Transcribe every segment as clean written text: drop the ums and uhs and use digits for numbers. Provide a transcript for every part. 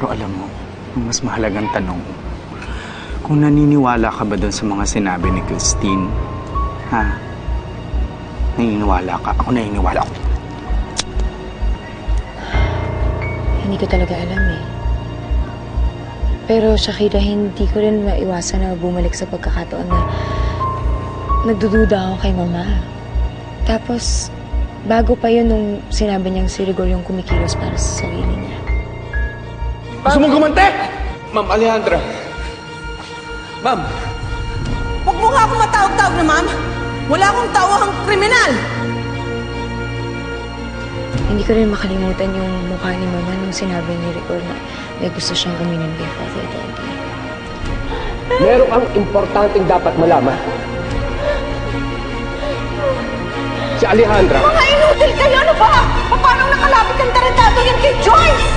Pero alam mo, ang mas mahalagang tanong, kung naniniwala ka ba doon sa mga sinabi ni Christine? Ha? Naniniwala ka? Ako naniniwala ako. Hindi ko talaga alam eh. Pero Shakira, hindi ko rin maiwasan na bumalik sa pagkakataon na nagdududa ako kay Mama. Tapos, bago pa yun nung sinabi niyang si Rigor yung kumikilos para sa sarili niya. Gusto mong gumante? Ma'am Alejandra. Ma'am. Huwag mo nga akong matawag-tawag na, ma'am. Wala akong tawahang kriminal. Hindi ko rin makalimutan yung mukha ni Mama nung sinabi ni Rigor na may gusto siyang gawin kay Father Daddy. Meron kang importanteng dapat malaman. Si Alejandra. Mga inutil kayo, ano ba? Paano nakalapit ang tarantado yan kay Joyce?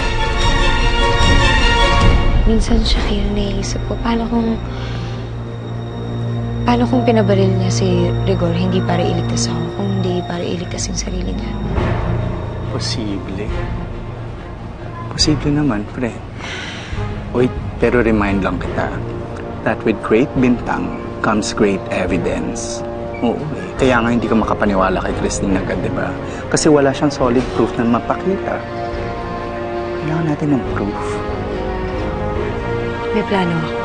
Minsan, Shakira, naiisip ko, paano kung pinabaril niya si Rigor, hindi para iligtas ako, kundi para iligtas yung sarili niya. Posible. Posible naman, pre. Wait, pero remind lang kita that with great bintang comes great evidence. Oo eh. Kaya nga hindi ka makapaniwala kay Christine agad, di ba? Kasi wala siyang solid proof na mapakita. Kailangan natin ng proof. May plano ako.